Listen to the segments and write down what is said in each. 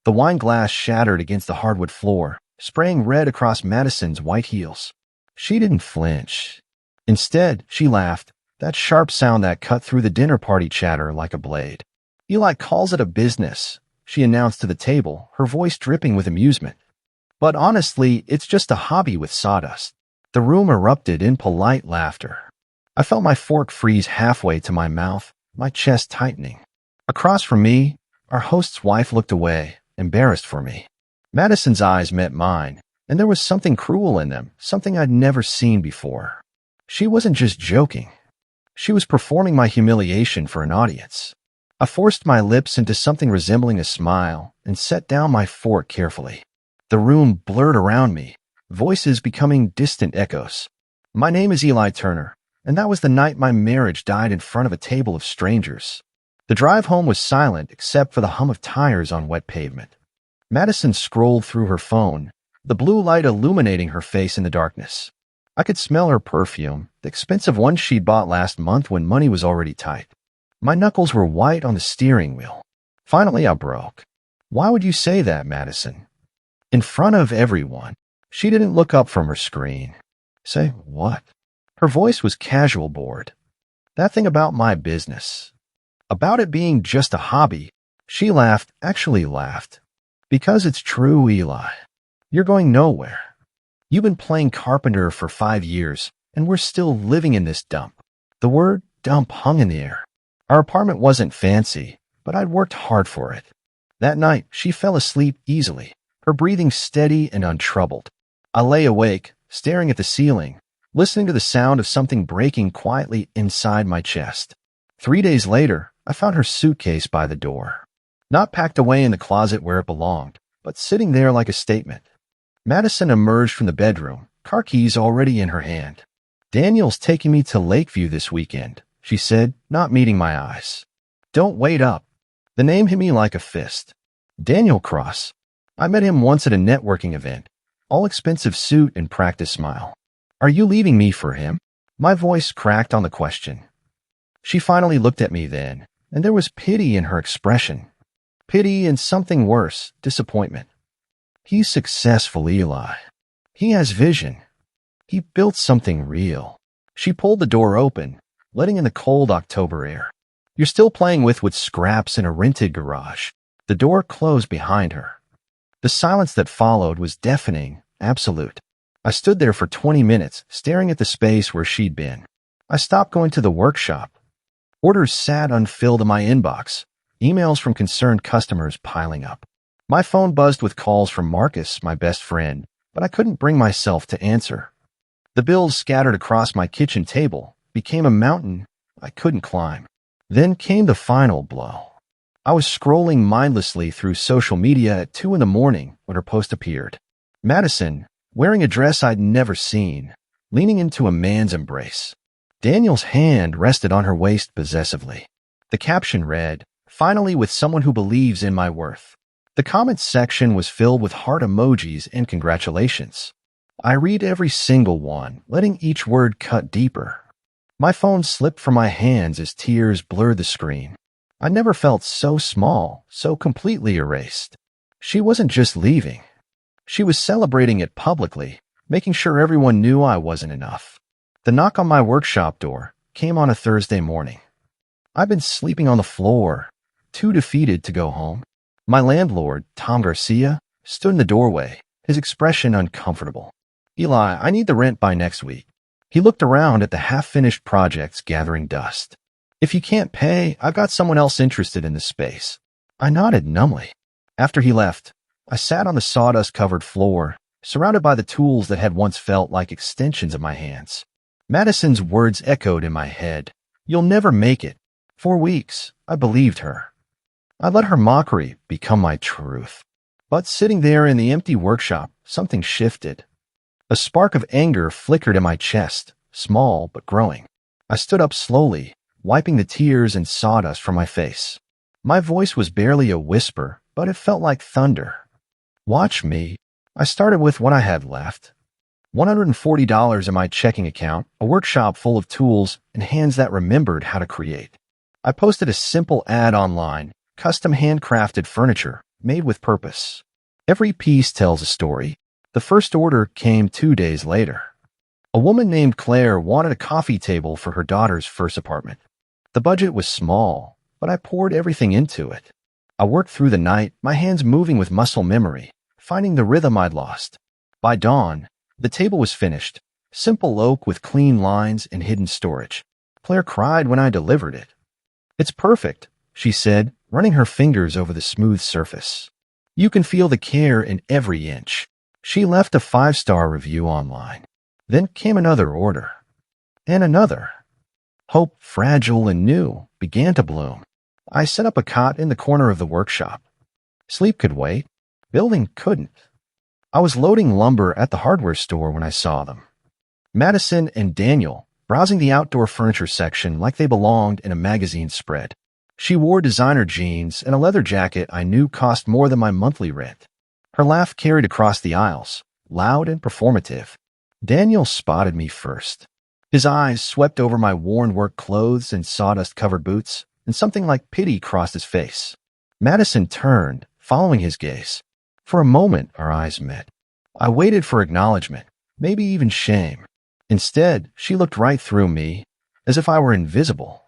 The wine glass shattered against the hardwood floor, spraying red across Madison's white heels. She didn't flinch. Instead, she laughed, that sharp sound that cut through the dinner party chatter like a blade. "Eli calls it a business," she announced to the table, her voice dripping with amusement. "But honestly, it's just a hobby with sawdust." The room erupted in polite laughter. I felt my fork freeze halfway to my mouth, my chest tightening. Across from me, our host's wife looked away, embarrassed for me. Madison's eyes met mine, and there was something cruel in them, something I'd never seen before. She wasn't just joking. She was performing my humiliation for an audience. I forced my lips into something resembling a smile and set down my fork carefully. The room blurred around me, voices becoming distant echoes. "My name is Eli Turner, and that was the night my marriage died in front of a table of strangers." The drive home was silent except for the hum of tires on wet pavement. Madison scrolled through her phone, the blue light illuminating her face in the darkness. I could smell her perfume, the expensive one she'd bought last month when money was already tight. My knuckles were white on the steering wheel. Finally, I broke. "Why would you say that, Madison?" In front of everyone. She didn't look up from her screen. "Say what?" Her voice was casual bored. "That thing about my business. About it being just a hobby." She laughed, actually laughed. "Because it's true, Eli. You're going nowhere. You've been playing carpenter for 5 years, and we're still living in this dump." The word dump hung in the air. Our apartment wasn't fancy, but I'd worked hard for it. That night, she fell asleep easily, her breathing steady and untroubled. I lay awake, staring at the ceiling, listening to the sound of something breaking quietly inside my chest. 3 days later, I found her suitcase by the door. Not packed away in the closet where it belonged, but sitting there like a statement. Madison emerged from the bedroom, car keys already in her hand. "Daniel's taking me to Lakeview this weekend," she said, not meeting my eyes. "Don't wait up." The name hit me like a fist. Daniel Cross. I met him once at a networking event, all-expensive suit and practice smile. "Are you leaving me for him?" My voice cracked on the question. She finally looked at me then, and there was pity in her expression. Pity and something worse, disappointment. "He's successful, Eli. He has vision. He built something real." She pulled the door open, letting in the cold October air. "You're still playing with scraps in a rented garage." The door closed behind her. The silence that followed was deafening, absolute. I stood there for 20 minutes, staring at the space where she'd been. I stopped going to the workshop. Orders sat unfilled in my inbox, emails from concerned customers piling up. My phone buzzed with calls from Marcus, my best friend, but I couldn't bring myself to answer. The bills scattered across my kitchen table became a mountain I couldn't climb. Then came the final blow. I was scrolling mindlessly through social media at 2 a.m. when her post appeared. Madison, wearing a dress I'd never seen, leaning into a man's embrace. Daniel's hand rested on her waist possessively. The caption read, "Finally with someone who believes in my worth." The comments section was filled with heart emojis and congratulations. I read every single one, letting each word cut deeper. My phone slipped from my hands as tears blurred the screen. I never felt so small, so completely erased. She wasn't just leaving. She was celebrating it publicly, making sure everyone knew I wasn't enough. The knock on my workshop door came on a Thursday morning. I'd been sleeping on the floor, too defeated to go home. My landlord, Tom Garcia, stood in the doorway, his expression uncomfortable. "Eli, I need the rent by next week." He looked around at the half-finished projects gathering dust. "If you can't pay, I've got someone else interested in the space." I nodded numbly. After he left, I sat on the sawdust-covered floor, surrounded by the tools that had once felt like extensions of my hands. Madison's words echoed in my head. "You'll never make it." For weeks, I believed her. I let her mockery become my truth. But sitting there in the empty workshop, something shifted. A spark of anger flickered in my chest, small but growing. I stood up slowly, wiping the tears and sawdust from my face. My voice was barely a whisper, but it felt like thunder. "Watch me." I started with what I had left. $140 in my checking account, a workshop full of tools, and hands that remembered how to create. I posted a simple ad online, custom handcrafted furniture, made with purpose. Every piece tells a story. The first order came 2 days later. A woman named Claire wanted a coffee table for her daughter's first apartment. The budget was small, but I poured everything into it. I worked through the night, my hands moving with muscle memory, finding the rhythm I'd lost. By dawn, the table was finished, simple oak with clean lines and hidden storage. Claire cried when I delivered it. "It's perfect," she said, running her fingers over the smooth surface. "You can feel the care in every inch." She left a 5-star review online. Then came another order. And another. Hope, fragile and new, began to bloom. I set up a cot in the corner of the workshop. Sleep could wait. Building couldn't. I was loading lumber at the hardware store when I saw them. Madison and Daniel, browsing the outdoor furniture section like they belonged in a magazine spread. She wore designer jeans and a leather jacket I knew cost more than my monthly rent. Her laugh carried across the aisles, loud and performative. Daniel spotted me first. His eyes swept over my worn work clothes and sawdust-covered boots, and something like pity crossed his face. Madison turned, following his gaze. For a moment, our eyes met. I waited for acknowledgement, maybe even shame. Instead, she looked right through me, as if I were invisible.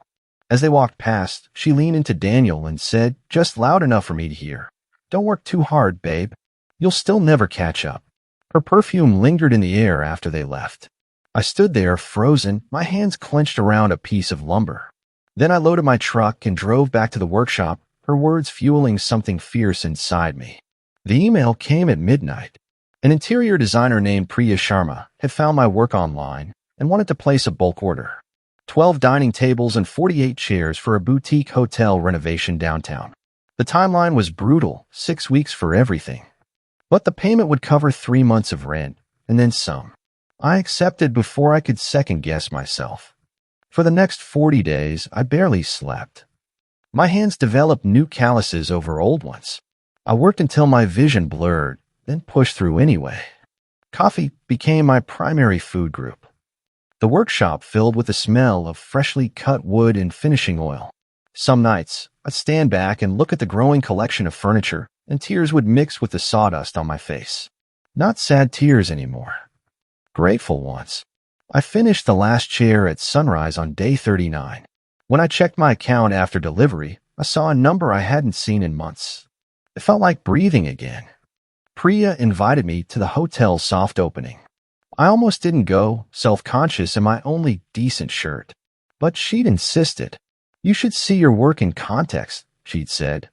As they walked past, she leaned into Daniel and said, just loud enough for me to hear, "Don't work too hard, babe. You'll still never catch up." Her perfume lingered in the air after they left. I stood there, frozen, my hands clenched around a piece of lumber. Then I loaded my truck and drove back to the workshop, her words fueling something fierce inside me. The email came at midnight. An interior designer named Priya Sharma had found my work online and wanted to place a bulk order. 12 dining tables and 48 chairs for a boutique hotel renovation downtown. The timeline was brutal, 6 weeks for everything. But the payment would cover 3 months of rent, and then some. I accepted before I could second-guess myself. For the next 40 days, I barely slept. My hands developed new calluses over old ones. I worked until my vision blurred, then pushed through anyway. Coffee became my primary food group. The workshop filled with the smell of freshly cut wood and finishing oil. Some nights, I'd stand back and look at the growing collection of furniture, and tears would mix with the sawdust on my face. Not sad tears anymore. Grateful ones. I finished the last chair at sunrise on day 39. When I checked my account after delivery, I saw a number I hadn't seen in months. It felt like breathing again. Priya invited me to the hotel's soft opening. I almost didn't go, self-conscious in my only decent shirt. But she'd insisted. "You should see your work in context," she'd said.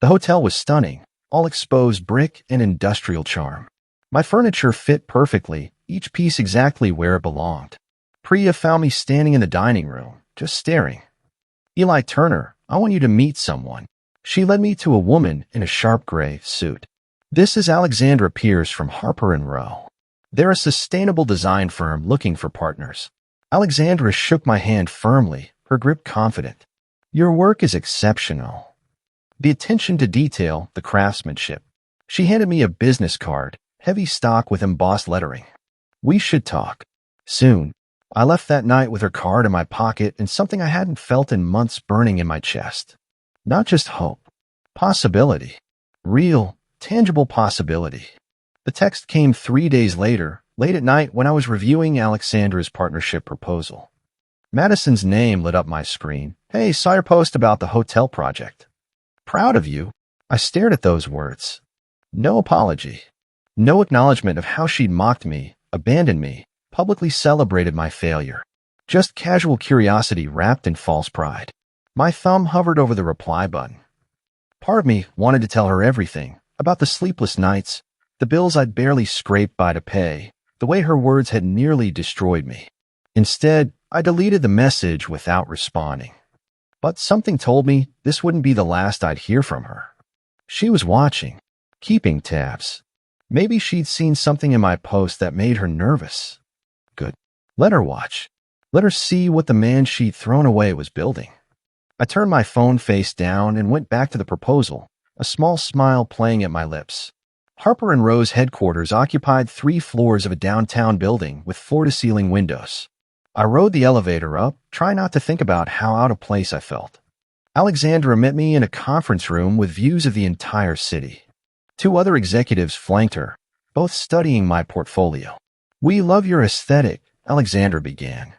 The hotel was stunning, all exposed brick and industrial charm. My furniture fit perfectly, each piece exactly where it belonged. Priya found me standing in the dining room, just staring. "Eli Turner, I want you to meet someone." She led me to a woman in a sharp gray suit. "This is Alexandra Pierce from Harper & Row. They're a sustainable design firm looking for partners." Alexandra shook my hand firmly, her grip confident. "Your work is exceptional." The attention to detail, the craftsmanship. She handed me a business card, heavy stock with embossed lettering. "We should talk. Soon." I left that night with her card in my pocket and something I hadn't felt in months burning in my chest. Not just hope. Possibility. Real, tangible possibility. The text came 3 days later, late at night when I was reviewing Alexandra's partnership proposal. Madison's name lit up my screen. "Hey, saw your post about the hotel project." "Proud of you." I stared at those words. No apology. No acknowledgement of how she'd mocked me, abandoned me, publicly celebrated my failure. Just casual curiosity wrapped in false pride. My thumb hovered over the reply button. Part of me wanted to tell her everything, about the sleepless nights, the bills I'd barely scraped by to pay, the way her words had nearly destroyed me. Instead, I deleted the message without responding. But something told me this wouldn't be the last I'd hear from her. She was watching, keeping tabs. Maybe she'd seen something in my post that made her nervous. Good. Let her watch. Let her see what the man she'd thrown away was building. I turned my phone face down and went back to the proposal, a small smile playing at my lips. Harper & Row's headquarters occupied 3 floors of a downtown building with floor-to-ceiling windows. I rode the elevator up, trying not to think about how out of place I felt. Alexandra met me in a conference room with views of the entire city. Two other executives flanked her, both studying my portfolio. "We love your aesthetic," Alexandra began.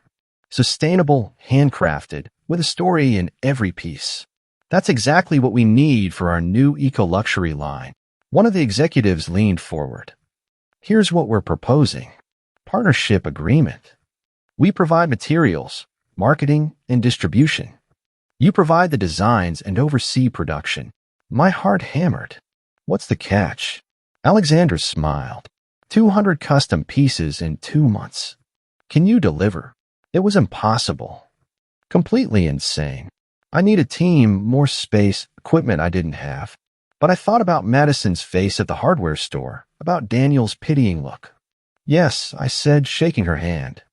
"Sustainable, handcrafted, with a story in every piece. That's exactly what we need for our new eco-luxury line." One of the executives leaned forward. "Here's what we're proposing. Partnership agreement. We provide materials, marketing, and distribution. You provide the designs and oversee production." My heart hammered. "What's the catch?" Alexandra smiled. 200 custom pieces in 2 months. Can you deliver? It was impossible. Completely insane. I need a team, more space, equipment I didn't have. But I thought about Madison's face at the hardware store, about Daniel's pitying look. "Yes," I said, shaking her hand.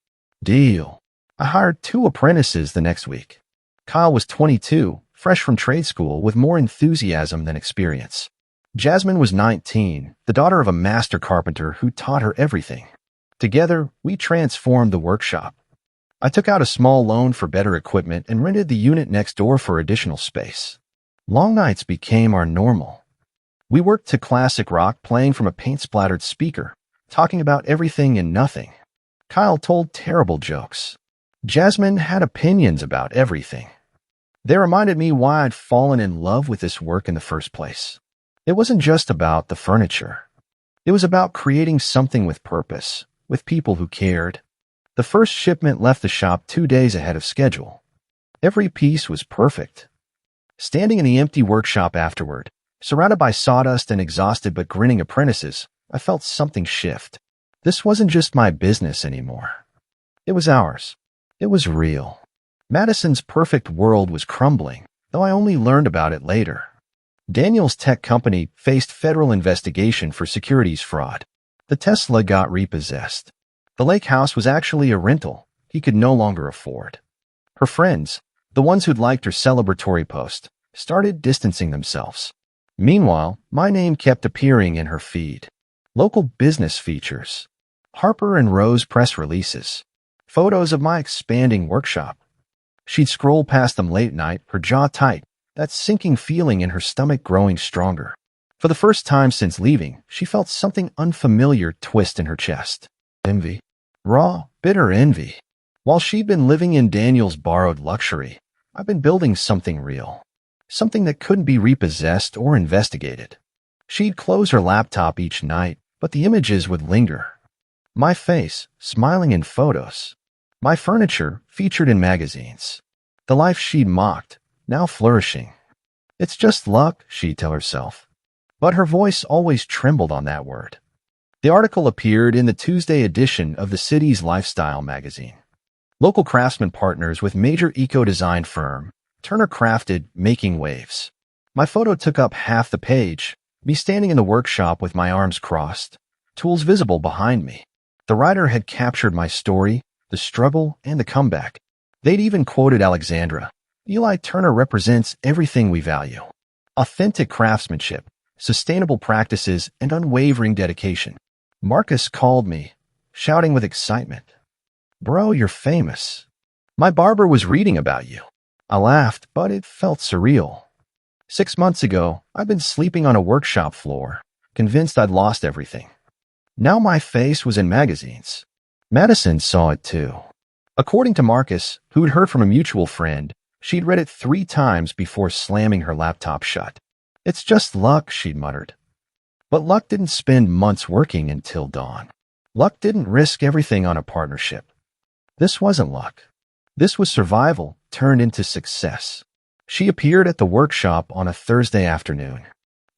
"Deal." I hired 2 apprentices the next week. Kyle was 22, fresh from trade school with more enthusiasm than experience. Jasmine was 19, the daughter of a master carpenter who taught her everything. Together, we transformed the workshop. I took out a small loan for better equipment and rented the unit next door for additional space. Long nights became our normal. We worked to classic rock, playing from a paint-splattered speaker, talking about everything and nothing. Kyle told terrible jokes. Jasmine had opinions about everything. They reminded me why I'd fallen in love with this work in the first place. It wasn't just about the furniture. It was about creating something with purpose, with people who cared. The first shipment left the shop 2 days ahead of schedule. Every piece was perfect. Standing in the empty workshop afterward, surrounded by sawdust and exhausted but grinning apprentices, I felt something shift. This wasn't just my business anymore. It was ours. It was real. Madison's perfect world was crumbling, though I only learned about it later. Daniel's tech company faced federal investigation for securities fraud. The Tesla got repossessed. The lake house was actually a rental he could no longer afford. Her friends, the ones who'd liked her celebratory post, started distancing themselves. Meanwhile, my name kept appearing in her feed. Local business features, Harper and Rose press releases, photos of my expanding workshop. She'd scroll past them late at night, her jaw tight, that sinking feeling in her stomach growing stronger. For the first time since leaving, she felt something unfamiliar twist in her chest. Envy. Raw, bitter envy. While she'd been living in Daniel's borrowed luxury, I've been building something real. Something that couldn't be repossessed or investigated. She'd close her laptop each night, but the images would linger. My face, smiling in photos. My furniture, featured in magazines. The life she'd mocked, now flourishing. "It's just luck," she'd tell herself. But her voice always trembled on that word. The article appeared in the Tuesday edition of the city's lifestyle magazine. Local craftsman partners with major eco-design firm, Turner Crafted, making waves. My photo took up half the page, me standing in the workshop with my arms crossed, tools visible behind me. The writer had captured my story, the struggle, and the comeback. They'd even quoted Alexandra. "Eli Turner represents everything we value. Authentic craftsmanship, sustainable practices, and unwavering dedication." Marcus called me, shouting with excitement. "Bro, you're famous. My barber was reading about you." I laughed, but it felt surreal. 6 months ago, I'd been sleeping on a workshop floor, convinced I'd lost everything. Now my face was in magazines. Madison saw it too. According to Marcus, who'd heard from a mutual friend, she'd read it 3 times before slamming her laptop shut. "It's just luck," she'd muttered. But luck didn't spend months working until dawn. Luck didn't risk everything on a partnership. This wasn't luck. This was survival turned into success. She appeared at the workshop on a Thursday afternoon.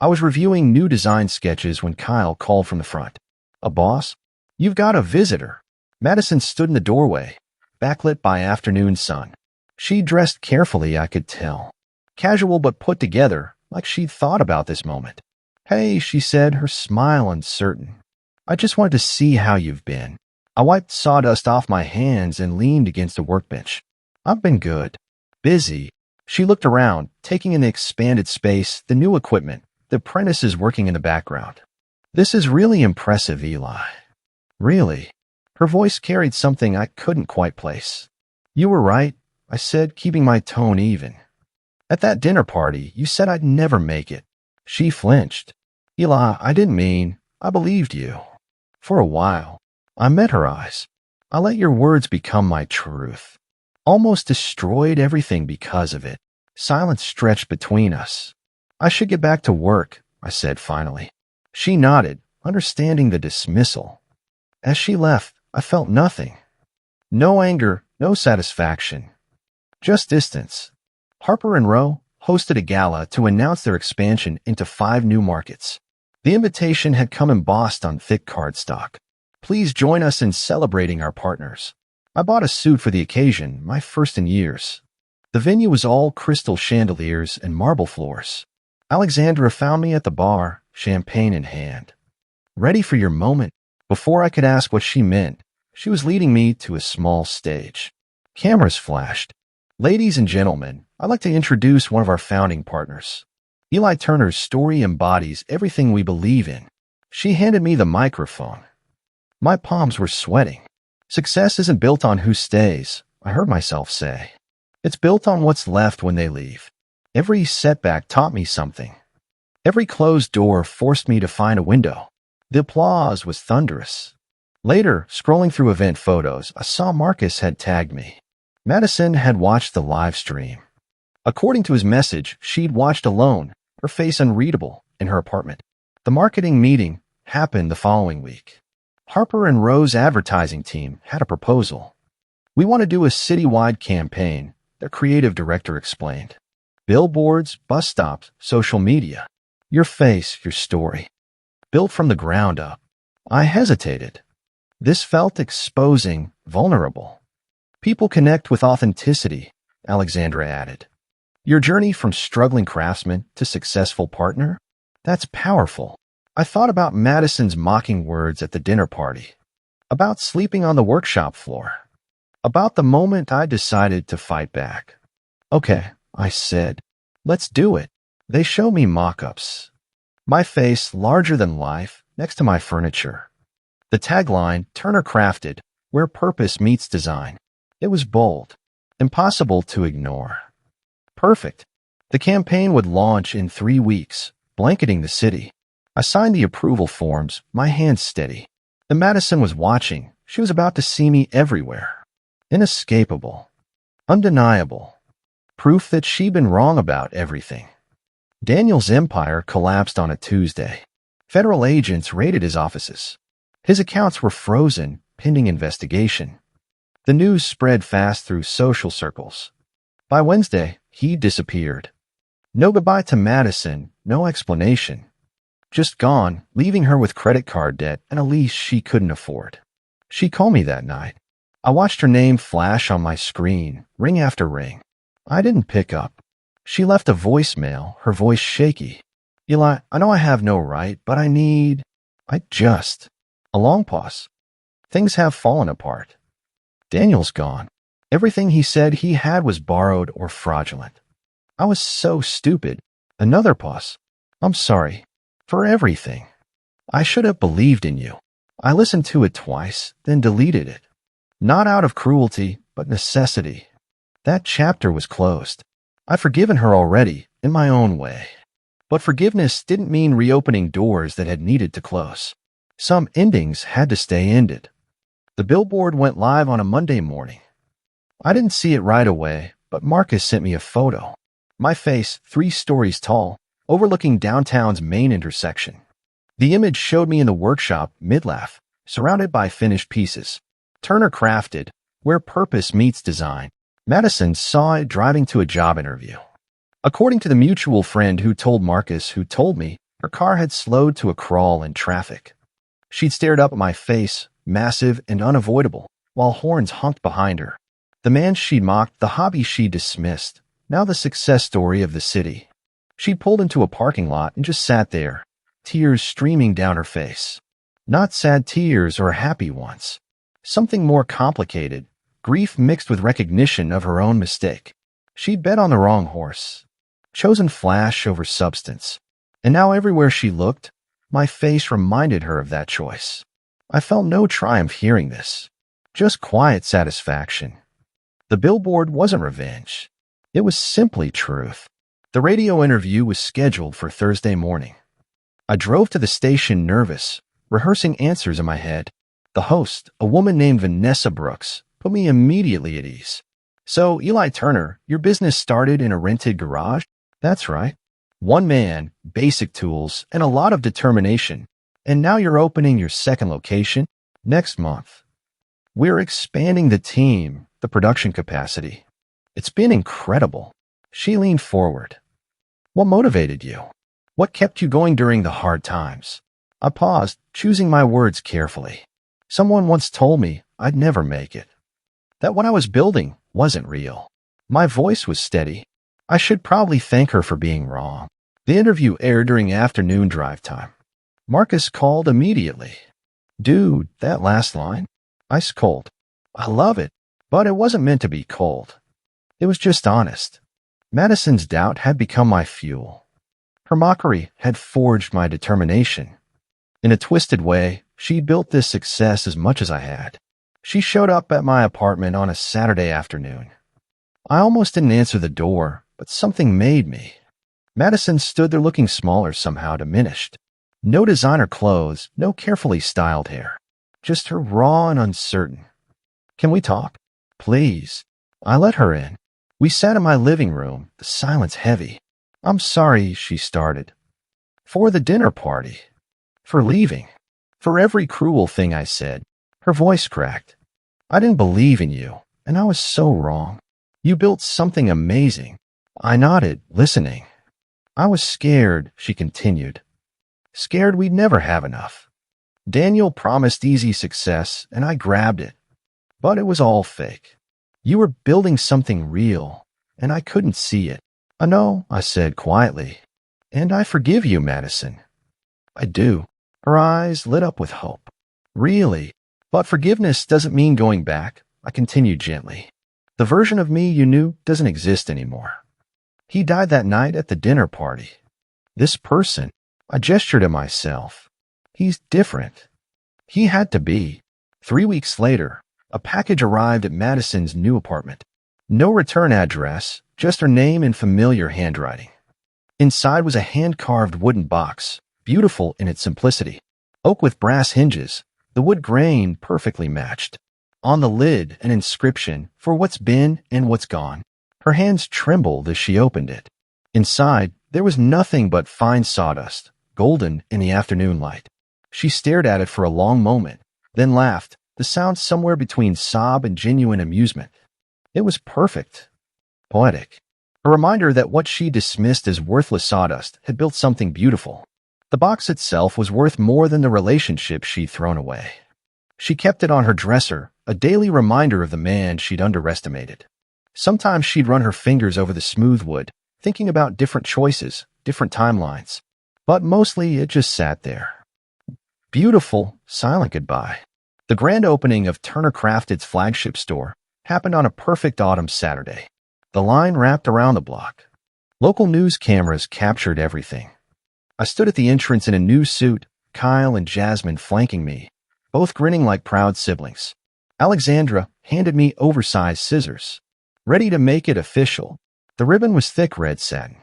I was reviewing new design sketches when Kyle called from the front. "A boss? You've got a visitor." Madison stood in the doorway, backlit by afternoon sun. She dressed carefully, I could tell. Casual but put together, like she'd thought about this moment. "Hey," she said, her smile uncertain. "I just wanted to see how you've been." I wiped sawdust off my hands and leaned against a workbench. "I've been good. Busy." She looked around, taking in the expanded space, the new equipment, the apprentices working in the background. "This is really impressive, Eli. Really." Her voice carried something I couldn't quite place. "You were right," I said, keeping my tone even. At that dinner party, you said I'd never make it. She flinched. Eli, I didn't mean. I believed you. For a while, I met her eyes. I let your words become my truth. Almost destroyed everything because of it. Silence stretched between us. I should get back to work, I said finally. She nodded, understanding the dismissal. As she left, I felt nothing. No anger, no satisfaction. Just distance. Harper and Row hosted a gala to announce their expansion into 5 new markets. The invitation had come embossed on thick cardstock. Please join us in celebrating our partners. I bought a suit for the occasion, my first in years. The venue was all crystal chandeliers and marble floors. Alexandra found me at the bar, champagne in hand. Ready for your moment? Before I could ask what she meant, she was leading me to a small stage. Cameras flashed. Ladies and gentlemen, I'd like to introduce one of our founding partners. Eli Turner's story embodies everything we believe in. She handed me the microphone. My palms were sweating. Success isn't built on who stays, I heard myself say. It's built on what's left when they leave. Every setback taught me something. Every closed door forced me to find a window. The applause was thunderous. Later, scrolling through event photos, I saw Marcus had tagged me. Madison had watched the live stream. According to his message, she'd watched alone, her face unreadable, in her apartment. The marketing meeting happened the following week. Harper and Row's advertising team had a proposal. We want to do a citywide campaign, their creative director explained. Billboards, bus stops, social media. Your face, your story. Built from the ground up. I hesitated. This felt exposing, vulnerable. People connect with authenticity, Alexandra added. Your journey from struggling craftsman to successful partner? That's powerful. I thought about Madison's mocking words at the dinner party, about sleeping on the workshop floor, about the moment I decided to fight back. Okay, I said, let's do it. They show me mock-ups. My face larger than life next to my furniture. The tagline, Turner Crafted, where purpose meets design. It was bold, impossible to ignore. Perfect. The campaign would launch in 3 weeks, blanketing the city. I signed the approval forms, my hands steady. The Madison was watching. She was about to see me everywhere. Inescapable. Undeniable. Proof that she'd been wrong about everything. Daniel's empire collapsed on a Tuesday. Federal agents raided his offices. His accounts were frozen, pending investigation. The news spread fast through social circles. By Wednesday, he disappeared. No goodbye to Madison, no explanation. Just gone, leaving her with credit card debt and a lease she couldn't afford. She called me that night. I watched her name flash on my screen, ring after ring. I didn't pick up. She left a voicemail, her voice shaky. Eli, I know I have no right, but I just. A long pause. Things have fallen apart. Daniel's gone. Everything he said he had was borrowed or fraudulent. I was so stupid. Another pause. I'm sorry. For everything. I should have believed in you. I listened to it twice, then deleted it. Not out of cruelty, but necessity. That chapter was closed. I'd forgiven her already, in my own way. But forgiveness didn't mean reopening doors that had needed to close. Some endings had to stay ended. The billboard went live on a Monday morning. I didn't see it right away, but Marcus sent me a photo. My face, 3 stories tall, overlooking downtown's main intersection. The image showed me in the workshop, mid-laugh, surrounded by finished pieces. Turner Crafted, where purpose meets design. Madison saw it driving to a job interview. According to the mutual friend who told Marcus, who told me, her car had slowed to a crawl in traffic. She'd stared up at my face, massive and unavoidable, while horns honked behind her. The man she'd mocked, the hobby she dismissed, now the success story of the city. She pulled into a parking lot and just sat there, tears streaming down her face. Not sad tears or happy ones. Something more complicated, grief mixed with recognition of her own mistake. She'd bet on the wrong horse, chosen flash over substance. And now everywhere she looked, my face reminded her of that choice. I felt no triumph hearing this, just quiet satisfaction. The billboard wasn't revenge. It was simply truth. The radio interview was scheduled for Thursday morning. I drove to the station nervous, rehearsing answers in my head. The host, a woman named Vanessa Brooks, put me immediately at ease. "So, Eli Turner, your business started in a rented garage?" "That's right. One man, basic tools, and a lot of determination. And now you're opening your second location next month. We're expanding the team, the production capacity. It's been incredible." She leaned forward. "What motivated you? What kept you going during the hard times?" I paused, choosing my words carefully. "Someone once told me I'd never make it, that what I was building wasn't real." My voice was steady. I should probably thank her for being wrong. The interview aired during afternoon drive time. Marcus called immediately. "Dude, that last line? Ice cold. I love it, but it wasn't meant to be cold. It was just honest." Madison's doubt had become my fuel. Her mockery had forged my determination. In a twisted way, she'd built this success as much as I had. She showed up at my apartment on a Saturday afternoon. I almost didn't answer the door, but something made me. Madison stood there looking smaller, somehow diminished. No designer clothes, no carefully styled hair. Just her raw and uncertain. "Can we talk?" "Please." I let her in. We sat in my living room, the silence heavy. "I'm sorry," she started. "For the dinner party. For leaving. For every cruel thing I said." Her voice cracked. "I didn't believe in you, and I was so wrong. You built something amazing." I nodded, listening. "I was scared," she continued. "Scared we'd never have enough. Daniel promised easy success, and I grabbed it. But it was all fake. You were building something real, and I couldn't see it." "I know," I said quietly. "And I forgive you, Madison." "I do." Her eyes lit up with hope. "Really? But forgiveness doesn't mean going back," I continued gently. "The version of me you knew doesn't exist anymore. He died that night at the dinner party. This person," I gestured at myself, "he's different. He had to be." 3 weeks later, a package arrived at Madison's new apartment. No return address, just her name in familiar handwriting. Inside was a hand-carved wooden box, beautiful in its simplicity. Oak with brass hinges, the wood grain perfectly matched. On the lid, an inscription for what's been and what's gone. Her hands trembled as she opened it. Inside, there was nothing but fine sawdust, golden in the afternoon light. She stared at it for a long moment, then laughed, the sound somewhere between sob and genuine amusement. It was perfect. Poetic. A reminder that what she dismissed as worthless sawdust had built something beautiful. The box itself was worth more than the relationship she'd thrown away. She kept it on her dresser, a daily reminder of the man she'd underestimated. Sometimes she'd run her fingers over the smooth wood, thinking about different choices, different timelines. But mostly it just sat there. Beautiful, silent goodbye. The grand opening of Turner Crafted's flagship store happened on a perfect autumn Saturday. The line wrapped around the block. Local news cameras captured everything. I stood at the entrance in a new suit, Kyle and Jasmine flanking me, both grinning like proud siblings. Alexandra handed me oversized scissors. Ready to make it official. The ribbon was thick red satin.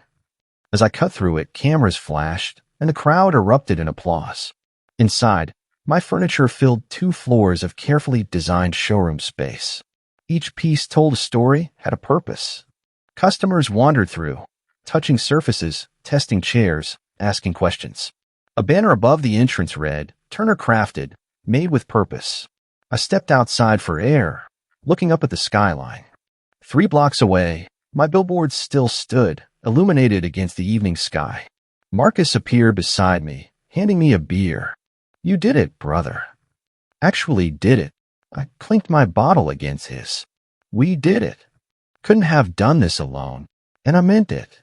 As I cut through it, cameras flashed, and the crowd erupted in applause. Inside, my furniture filled 2 floors of carefully designed showroom space. Each piece told a story, had a purpose. Customers wandered through, touching surfaces, testing chairs, asking questions. A banner above the entrance read, "Turner Crafted, made with purpose." I stepped outside for air, looking up at the skyline. 3 blocks away, my billboard still stood, illuminated against the evening sky. Marcus appeared beside me, handing me a beer. "You did it, brother." "Actually did it." I clinked my bottle against his. "We did it. Couldn't have done this alone, and I meant it."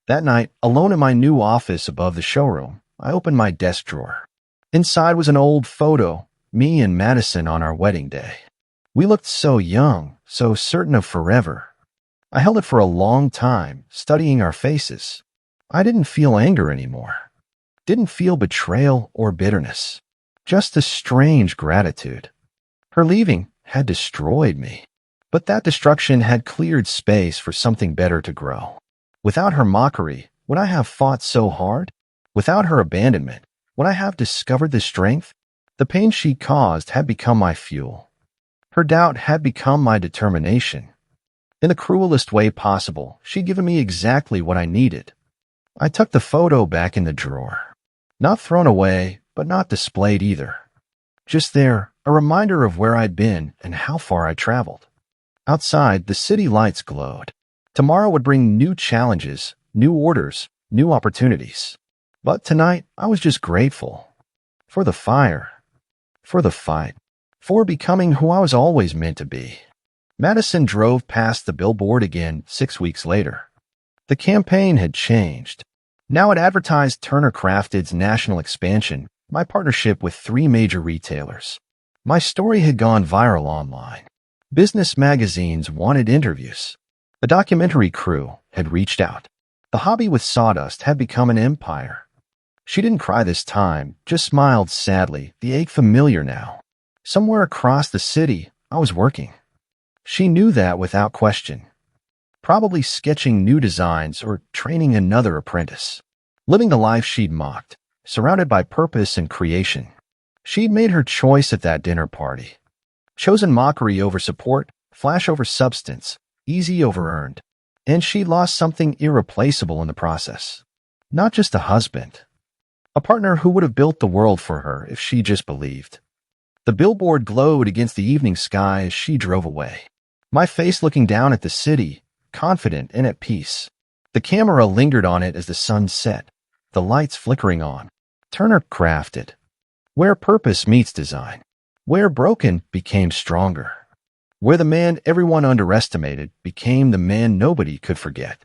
That night, alone in my new office above the showroom, I opened my desk drawer. Inside was an old photo, me and Madison on our wedding day. We looked so young, so certain of forever. I held it for a long time, studying our faces. I didn't feel anger anymore. Didn't feel betrayal or bitterness. Just a strange gratitude. Her leaving had destroyed me, but that destruction had cleared space for something better to grow. Without her mockery, would I have fought so hard? Without her abandonment, would I have discovered the strength? The pain she caused had become my fuel. Her doubt had become my determination. In the cruelest way possible, she'd given me exactly what I needed. I tucked the photo back in the drawer. Not thrown away, but not displayed either. Just there, a reminder of where I'd been and how far I traveled. Outside, the city lights glowed. Tomorrow would bring new challenges, new orders, new opportunities. But tonight, I was just grateful. For the fire. For the fight. For becoming who I was always meant to be. Madison drove past the billboard again 6 weeks later. The campaign had changed. Now it advertised Turner Crafted's national expansion, my partnership with 3 major retailers. My story had gone viral online. Business magazines wanted interviews. The documentary crew had reached out. The hobby with sawdust had become an empire. She didn't cry this time, just smiled sadly, the ache familiar now. Somewhere across the city, I was working. She knew that without question. Probably sketching new designs or training another apprentice. Living the life she'd mocked, surrounded by purpose and creation. She'd made her choice at that dinner party. Chosen mockery over support, flash over substance, easy over earned. And she lost something irreplaceable in the process. Not just a husband. A partner who would have built the world for her if she just believed. The billboard glowed against the evening sky as she drove away. My face looking down at the city, confident and at peace. The camera lingered on it as the sun set, the lights flickering on. Turner Crafted. Where purpose meets design. Where broken became stronger. Where the man everyone underestimated became the man nobody could forget.